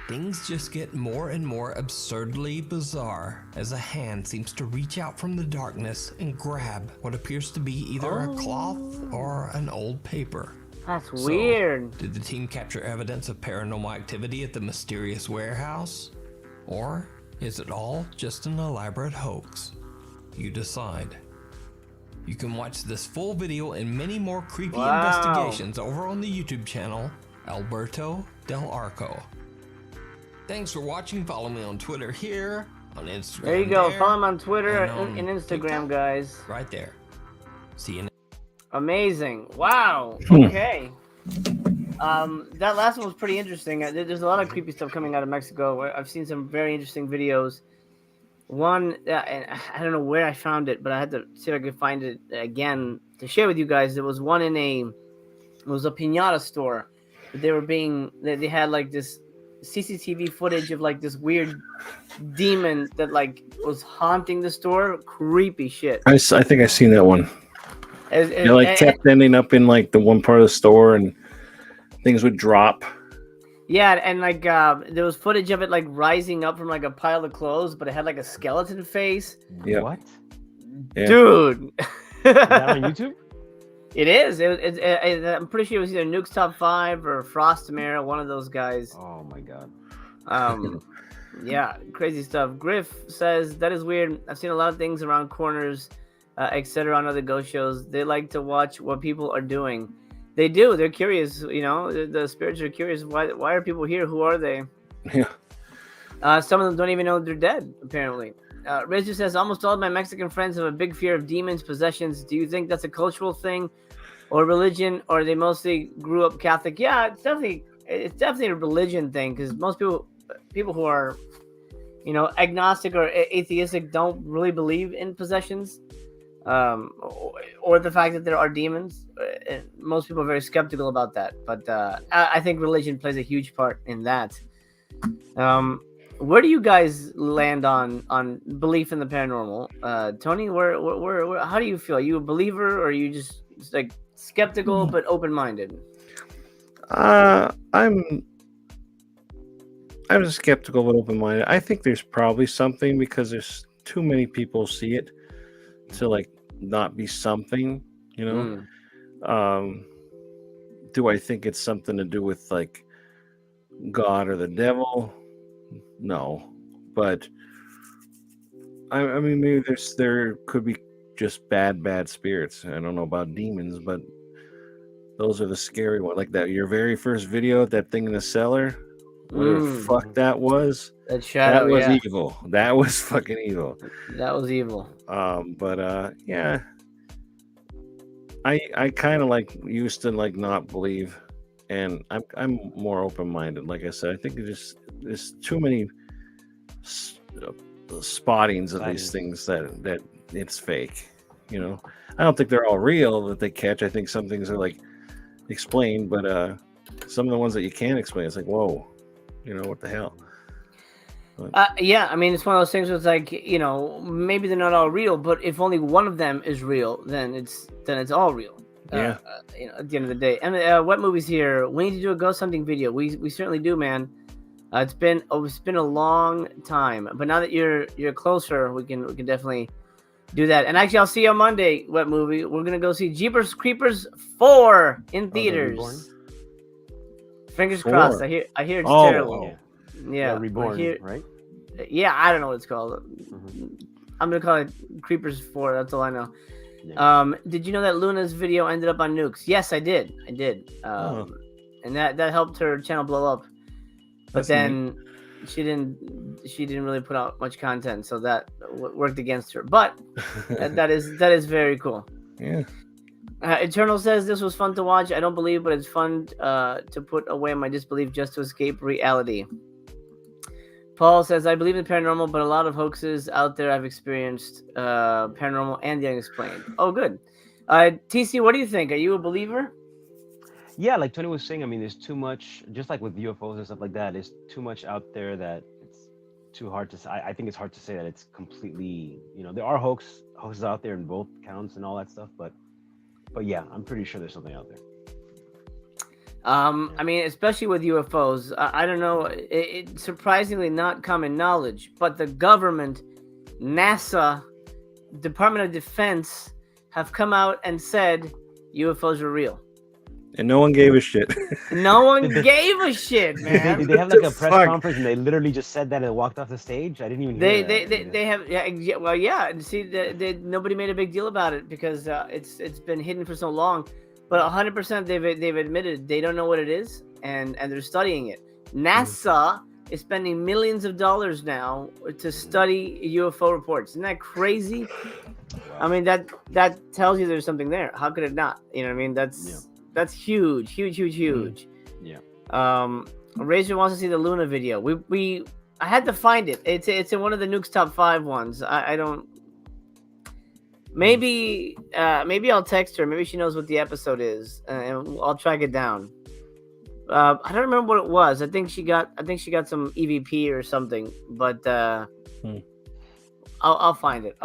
Things just get more and more absurdly bizarre as a hand seems to reach out from the darkness and grab what appears to be either a cloth or an old paper. That's So, weird. Did the team capture evidence of paranormal activity at the mysterious warehouse? Or is it all just an elaborate hoax? You decide. You can watch this full video and many more creepy investigations over on the YouTube channel, Alberto Del Arco. Thanks for watching. Follow me on Twitter here, on Instagram. There you go. Follow him on Twitter and and on Instagram, TikTok. guys. Right there. See you next. Amazing. Wow. Okay. That last one was pretty interesting. There's a lot of creepy stuff coming out of Mexico. I've seen some very interesting videos. One, and I don't know where I found it, but I had to see if I could find it again to share with you guys. There was one it was a piñata store. They had like this CCTV footage of like this weird demon that like was haunting the store. Creepy shit. I think I've seen that one. It kept ending up in like the one part of the store and things would drop. Yeah, and like there was footage of it like rising up from like a pile of clothes, but it had like a skeleton face. Yeah. What? Yeah. Dude. Is that on YouTube? It is. I'm pretty sure it was either Nuke's Top 5 or Frostamare, one of those guys. Oh my god. Yeah, crazy stuff. Griff says, that is weird. I've seen a lot of things around corners, etc. on other ghost shows. They like to watch what people are doing. They do. They're curious. You know, the spirits are curious. Why are people here? Who are they? Yeah. Some of them don't even know they're dead, apparently. Rizzo says, almost all of my Mexican friends have a big fear of demons, possessions. Do you think that's a cultural thing or religion, or they mostly grew up Catholic? Yeah, it's definitely a religion thing, because most people who are, you know, agnostic or atheistic don't really believe in possessions, or the fact that there are demons. Most people are very skeptical about that, but I think religion plays a huge part in that. Where do you guys land on belief in the paranormal? Tony, where how do you feel? Are you a believer, or are you just like skeptical but open-minded? I'm skeptical but open-minded. I think there's probably something, because there's too many people see it to like not be something, you know. Do I think it's something to do with like God or the devil? No, but I mean, maybe there could be just bad spirits. I don't know about demons, but those are the scary ones. Like that, your very first video, that thing in the cellar, whatever the fuck that was. That shadow, that was evil. That was fucking evil. That was evil. But yeah, I kind of like used to like not believe, and I'm more open-minded. Like I said, I think there's too many spottings of these things that it's fake. You know, I don't think they're all real that they catch. I think some things are like explained, but some of the ones that you can't explain, it's like, whoa, you know, what the hell. Yeah, I mean, it's one of those things where it's like, you know, maybe they're not all real, but if only one of them is real, then it's all real. Yeah. You know, at the end of the day. And what movies here? We need to do a ghost hunting video. We certainly do, man. It's been a long time, but now that you're closer, we can definitely do that. And actually, I'll see you on Monday. What movie? We're gonna go see Jeepers Creepers 4 in theaters. Fingers crossed. I hear it's terrible. Yeah, Reborn, right? Yeah, I don't know what it's called. I'm gonna call it Creepers 4. That's all I know. Yeah. Did you know that Luna's video ended up on Nukes? Yes, I did. And that helped her channel blow up. But then she didn't really put out much content, so that worked against her. But that is very cool. Yeah. Eternal says this was fun to watch. I don't believe, but it's fun to put away my disbelief just to escape reality. Paul says, I believe in paranormal, but a lot of hoaxes out there I've experienced paranormal and the unexplained. Oh, good. TC, what do you think? Are you a believer? Yeah, like Tony was saying, I mean, there's too much, just like with UFOs and stuff like that, there's too much out there that it's too hard to say. I think it's hard to say that it's completely, there are hoaxes out there in both counts and all that stuff, but yeah, I'm pretty sure there's something out there. I mean, especially with UFOs, I don't know, it's surprisingly not common knowledge, but the government, NASA, Department of Defense have come out and said UFOs are real. And no one gave a shit. No one gave a shit, man. Did they have like a press conference and they literally just said that and walked off the stage? I didn't even hear that. They have, yeah. And see, nobody made a big deal about it because it's been hidden for so long. But 100% they've admitted they don't know what it is and they're studying it. NASA is spending millions of dollars now to study UFO reports. Isn't that crazy? I mean, that tells you there's something there. How could it not? You know what I mean? That's huge. Yeah. Razor wants to see the Luna video. I had to find it. It's in one of the Nuke's top 5 ones. I don't. Maybe I'll text her. Maybe she knows what the episode is, and I'll track it down. I don't remember what it was. I think she got some EVP or something. But I'll find it.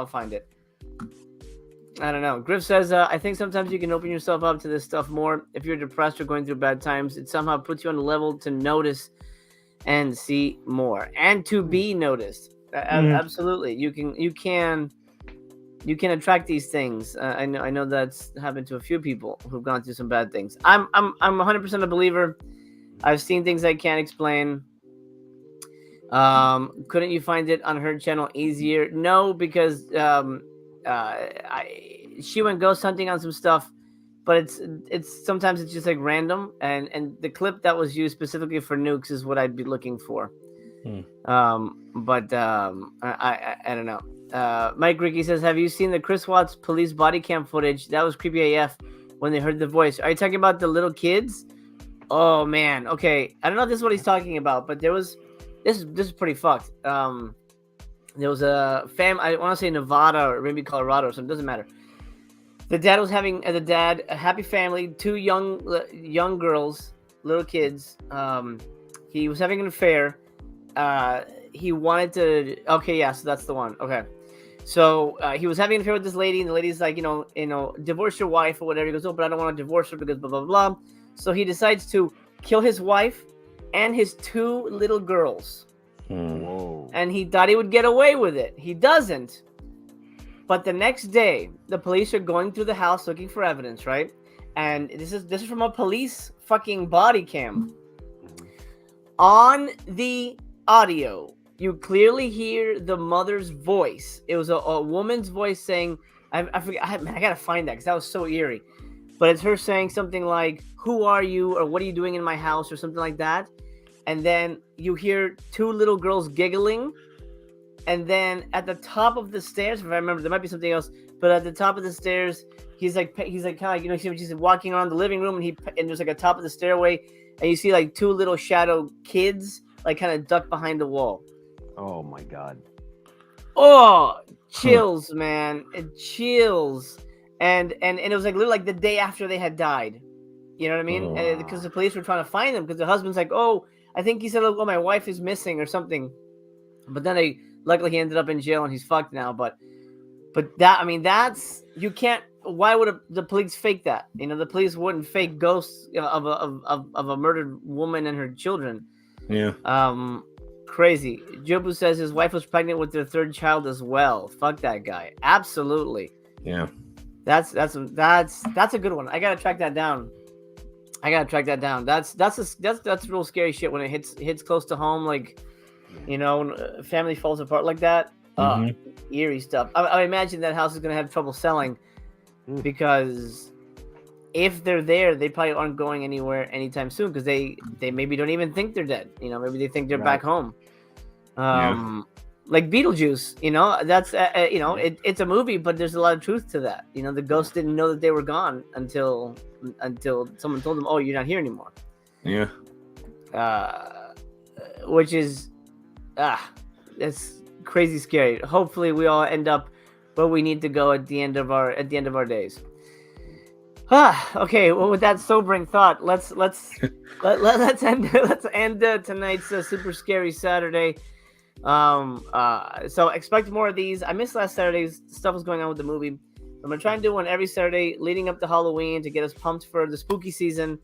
I don't know. Griff says, I think sometimes you can open yourself up to this stuff more. If you're depressed or going through bad times, it somehow puts you on a level to notice and see more and to be noticed. Absolutely. You can attract these things. I know that's happened to a few people who've gone through some bad things. I'm 100% a believer. I've seen things I can't explain. Couldn't you find it on her channel easier? No, because she went ghost hunting on some stuff, but it's sometimes it's just like random, and the clip that was used specifically for Nukes is what I'd be looking for. But I don't know. Mike Ricky says, have you seen the Chris Watts police body cam footage? That was creepy AF when they heard the voice. Are you talking about the little kids? Oh man, okay. I don't know if this is what he's talking about, but this is pretty fucked. There was a I want to say Nevada or maybe Colorado or something. Doesn't matter. The dad was having a happy family, 2 young girls, little kids. He was having an affair. He wanted to. Okay, yeah. So that's the one. Okay. So he was having an affair with this lady, and the lady's like, divorce your wife or whatever. He goes, oh, but I don't want to divorce her because blah blah blah. So he decides to kill his wife and his 2 little girls. Whoa. And he thought he would get away with it. He doesn't. But the next day, the police are going through the house looking for evidence, right? And this is from a police fucking body cam. On the audio, you clearly hear the mother's voice. It was a woman's voice saying, I forget, I gotta find that because that was so eerie. But it's her saying something like, who are you? Or what are you doing in my house? Or something like that. And then you hear 2 little girls giggling. And then at the top of the stairs, if I remember, there might be something else. But at the top of the stairs, he's like kind of he's walking around the living room, and there's like a top of the stairway, and you see like 2 little shadow kids like kind of duck behind the wall. Oh my god. Oh, chills, man. It chills. And it was like literally like the day after they had died. You know what I mean? Because the police were trying to find them because the husband's like, oh, I think he said, oh, my wife is missing or something. But then luckily he ended up in jail and he's fucked now. But that, I mean, that's, you can't, why would the police fake that? The police wouldn't fake ghosts of a murdered woman and her children. Yeah. Crazy. Jobu says his wife was pregnant with their 3rd child as well. Fuck that guy. Absolutely. Yeah. That's a good one. I gotta track that down. That's real scary shit when it hits close to home. Like You know, when a family falls apart like that. Eerie stuff. I imagine that house is going to have trouble selling because if they're there, they probably aren't going anywhere anytime soon because they maybe don't even think they're dead. You know, maybe they think they're back home. Like Beetlejuice, you know, that's you know, it's a movie, but there's a lot of truth to that. You know, the ghosts didn't know that they were gone until someone told them, "Oh, you're not here anymore." Yeah. Which is that's crazy scary. Hopefully, we all end up where we need to go at the end of our days. Okay. Well, with that sobering thought, let's end tonight's super scary Saturday. So expect more of these. I missed last Saturday's stuff was going on with the movie. I'm gonna try and do one every Saturday leading up to Halloween to get us pumped for the spooky season.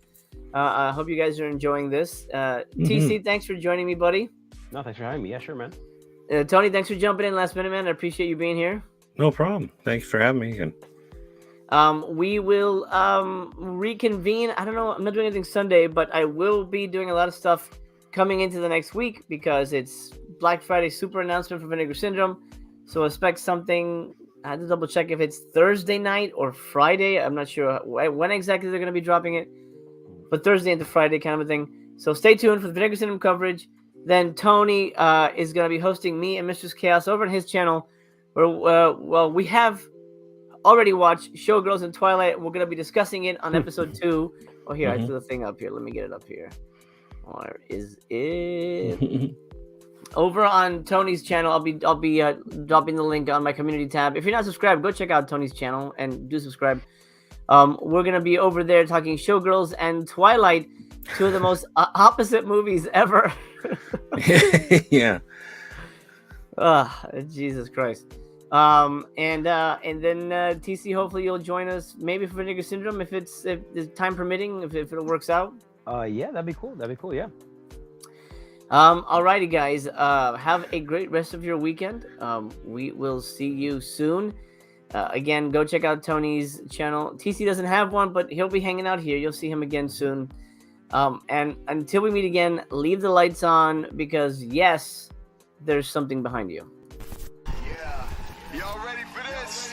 I hope you guys are enjoying this. TC, thanks for joining me, buddy. No, thanks for having me. Yeah, sure, man. Tony, thanks for jumping in last minute, man. I appreciate you being here. No problem. Thanks for having me again. We will reconvene. I don't know. I'm not doing anything Sunday, but I will be doing a lot of stuff coming into the next week because it's Black Friday super announcement for Vinegar Syndrome. So expect something. I had to double check if it's Thursday night or Friday. I'm not sure when exactly they're going to be dropping it, but Thursday into Friday kind of a thing. So stay tuned for the Vinegar Syndrome coverage. Then Tony is going to be hosting me and Mistress Chaos over on his channel where, well, we have already watched Showgirls and Twilight. We're going to be discussing it on episode 2. Oh, here, I threw the thing up here. Let me get it up here. Where is it? Over on Tony's channel, I'll be dropping the link on my community tab. If you're not subscribed, go check out Tony's channel and do subscribe. We're gonna be over there talking Showgirls and Twilight, two of the most opposite movies ever. Yeah. Jesus Christ. And then TC, hopefully you'll join us maybe for Vinegar Syndrome if it's time permitting, if it works out. Yeah, that'd be cool. Yeah. Alrighty, guys. Have a great rest of your weekend. We will see you soon. Again, go check out Tony's channel. TC doesn't have one, but he'll be hanging out here. You'll see him again soon. And until we meet again, leave the lights on because yes, there's something behind you. Yeah. Y'all ready for this?